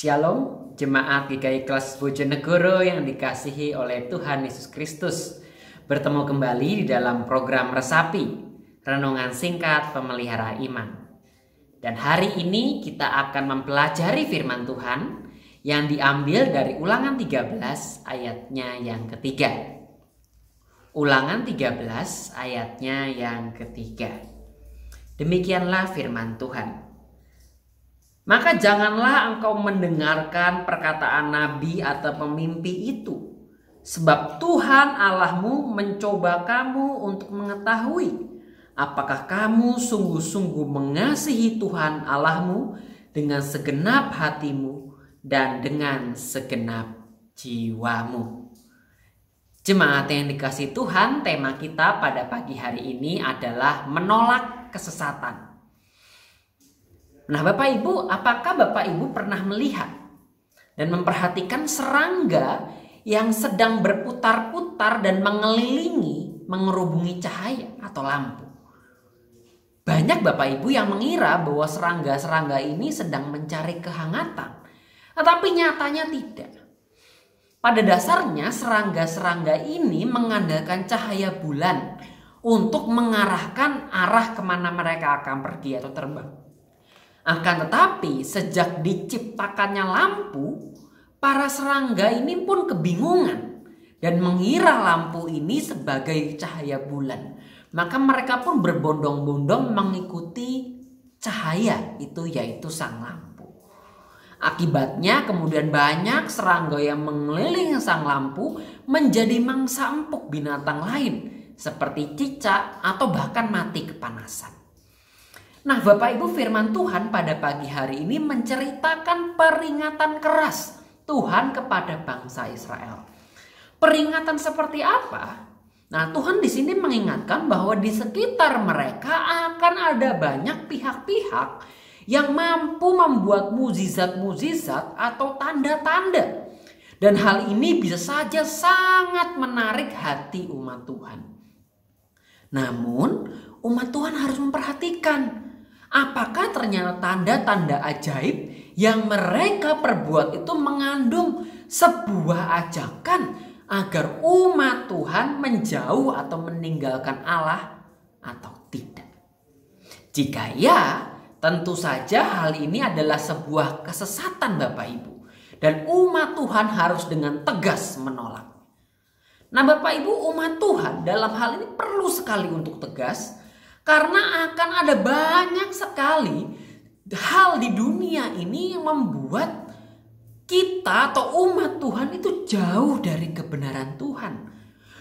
Shalom, jemaat GKI Kelas Bojonegoro yang dikasihi oleh Tuhan Yesus Kristus. Bertemu kembali di dalam program Resapi, Renungan Singkat Pemelihara Iman. Dan hari ini kita akan mempelajari firman Tuhan yang diambil dari Ulangan 13 ayatnya yang ketiga. Ulangan 13 ayatnya yang ketiga. Demikianlah firman Tuhan. Maka janganlah engkau mendengarkan perkataan nabi atau pemimpi itu. Sebab Tuhan Allahmu mencoba kamu untuk mengetahui apakah kamu sungguh-sungguh mengasihi Tuhan Allahmu dengan segenap hatimu dan dengan segenap jiwamu. Jemaat yang dikasihi Tuhan, tema kita pada pagi hari ini adalah menolak kesesatan. Nah, Bapak Ibu, apakah Bapak Ibu pernah melihat dan memperhatikan serangga yang sedang berputar-putar dan mengelilingi, mengerubungi cahaya atau lampu? Banyak Bapak Ibu yang mengira bahwa serangga-serangga ini sedang mencari kehangatan, tetapi nyatanya tidak. Pada dasarnya serangga-serangga ini mengandalkan cahaya bulan untuk mengarahkan arah kemana mereka akan pergi atau terbang. Akan tetapi sejak diciptakannya lampu, para serangga ini pun kebingungan dan mengira lampu ini sebagai cahaya bulan. Maka mereka pun berbondong-bondong mengikuti cahaya itu, yaitu sang lampu. Akibatnya kemudian banyak serangga yang mengelilingi sang lampu menjadi mangsa empuk binatang lain seperti cicak atau bahkan mati kepanasan. Nah, Bapak Ibu, firman Tuhan pada pagi hari ini menceritakan peringatan keras Tuhan kepada bangsa Israel. Peringatan seperti apa? Nah, Tuhan di sini mengingatkan bahwa di sekitar mereka akan ada banyak pihak-pihak yang mampu membuat mukjizat-mukjizat atau tanda-tanda. Dan hal ini bisa saja sangat menarik hati umat Tuhan. Namun, umat Tuhan harus memperhatikan apakah ternyata tanda-tanda ajaib yang mereka perbuat itu mengandung sebuah ajakan agar umat Tuhan menjauh atau meninggalkan Allah atau tidak? Jika ya, tentu saja hal ini adalah sebuah kesesatan Bapak Ibu. Dan umat Tuhan harus dengan tegas menolak. Nah Bapak Ibu, umat Tuhan dalam hal ini perlu sekali untuk tegas. Karena akan ada banyak sekali hal di dunia ini yang membuat kita atau umat Tuhan itu jauh dari kebenaran Tuhan.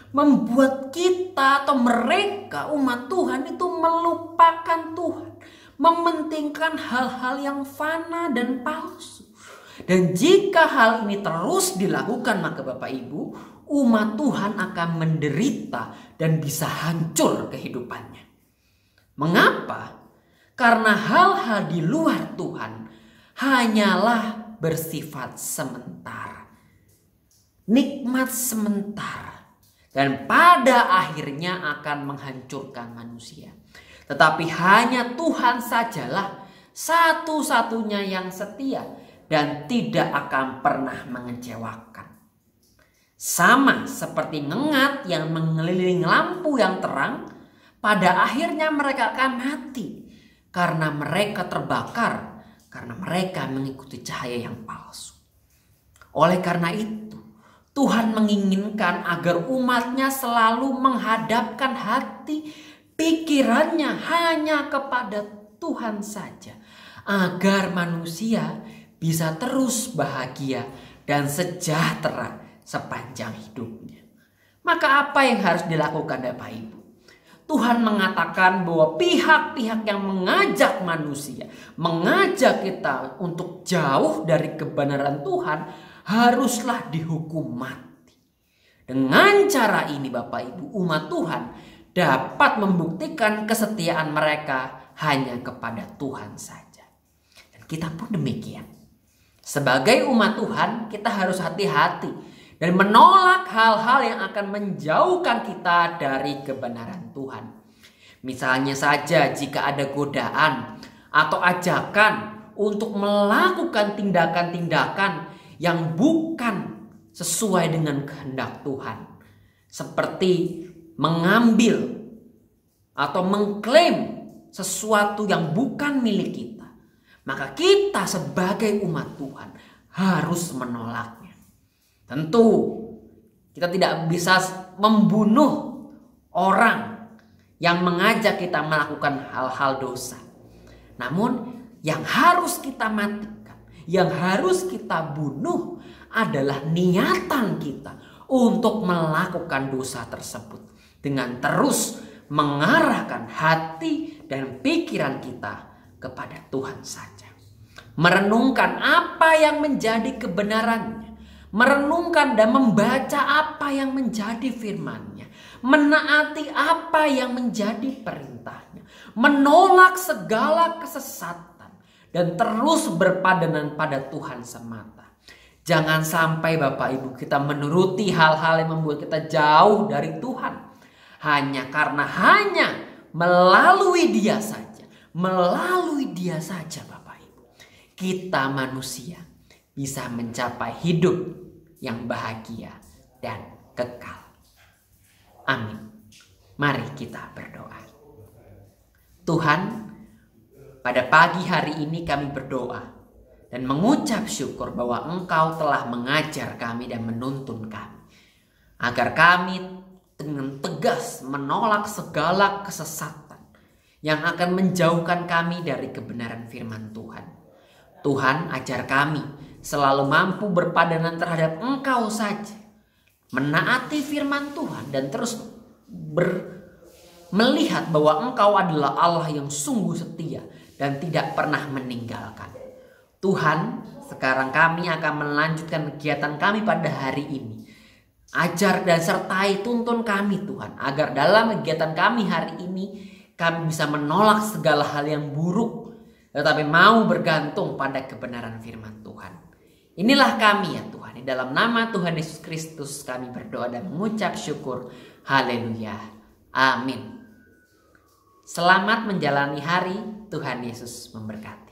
Membuat kita atau mereka umat Tuhan itu melupakan Tuhan. Mementingkan hal-hal yang fana dan palsu. Dan jika hal ini terus dilakukan, maka Bapak Ibu, umat Tuhan akan menderita dan bisa hancur kehidupannya. Mengapa? Karena hal-hal di luar Tuhan hanyalah bersifat sementara. Nikmat sementara. Dan pada akhirnya akan menghancurkan manusia. Tetapi hanya Tuhan sajalah satu-satunya yang setia dan tidak akan pernah mengecewakan. Sama seperti ngengat yang mengelilingi lampu yang terang, pada akhirnya mereka akan mati karena mereka terbakar, karena mereka mengikuti cahaya yang palsu. Oleh karena itu, Tuhan menginginkan agar umatnya selalu menghadapkan hati pikirannya hanya kepada Tuhan saja, agar manusia bisa terus bahagia dan sejahtera sepanjang hidupnya. Maka apa yang harus dilakukan Bapak Ibu? Tuhan mengatakan bahwa pihak-pihak yang mengajak manusia, mengajak kita untuk jauh dari kebenaran Tuhan, haruslah dihukum mati. Dengan cara ini Bapak Ibu, umat Tuhan dapat membuktikan kesetiaan mereka hanya kepada Tuhan saja. Dan kita pun demikian. Sebagai umat Tuhan, kita harus hati-hati dan menolak hal-hal yang akan menjauhkan kita dari kebenaran Tuhan. Misalnya saja jika ada godaan atau ajakan untuk melakukan tindakan-tindakan yang bukan sesuai dengan kehendak Tuhan. Seperti mengambil atau mengklaim sesuatu yang bukan milik kita. Maka kita sebagai umat Tuhan harus menolaknya. Tentu kita tidak bisa membunuh orang yang mengajak kita melakukan hal-hal dosa. Namun yang harus kita matikan, yang harus kita bunuh adalah niatan kita untuk melakukan dosa tersebut. Dengan terus mengarahkan hati dan pikiran kita kepada Tuhan saja. Merenungkan apa yang menjadi kebenarannya. Merenungkan dan membaca apa yang menjadi firman-Nya. Menaati apa yang menjadi perintahnya. Menolak segala kesesatan. Dan terus berpadanan pada Tuhan semata. Jangan sampai Bapak Ibu kita menuruti hal-hal yang membuat kita jauh dari Tuhan. Hanya melalui Dia saja. Melalui Dia saja Bapak Ibu. Kita manusia bisa mencapai hidup yang bahagia dan kekal. Amin. Mari kita berdoa. Tuhan, pada pagi hari ini kami berdoa dan mengucap syukur bahwa Engkau telah mengajar kami dan menuntun kami. Agar kami dengan tegas menolak segala kesesatan yang akan menjauhkan kami dari kebenaran firman Tuhan. Tuhan, ajar kami selalu mampu berpadanan terhadap Engkau saja. Menaati firman Tuhan dan terus melihat bahwa Engkau adalah Allah yang sungguh setia dan tidak pernah meninggalkan. Tuhan, sekarang kami akan melanjutkan kegiatan kami pada hari ini. Ajar dan sertai tuntun kami Tuhan, agar dalam kegiatan kami hari ini kami bisa menolak segala hal yang buruk, tetapi mau bergantung pada kebenaran firman Tuhan. Inilah kami ya Tuhan, di dalam nama Tuhan Yesus Kristus kami berdoa dan mengucap syukur. Haleluya. Amin. Selamat menjalani hari. Tuhan Yesus memberkati.